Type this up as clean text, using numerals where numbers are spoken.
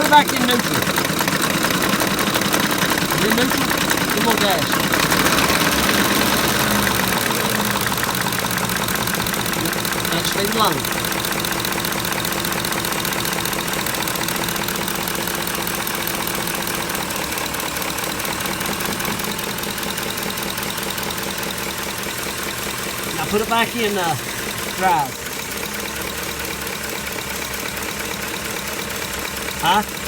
it back in neutral. You're in neutral? Come on, gas. Actually low. Now put it back in drive. Huh?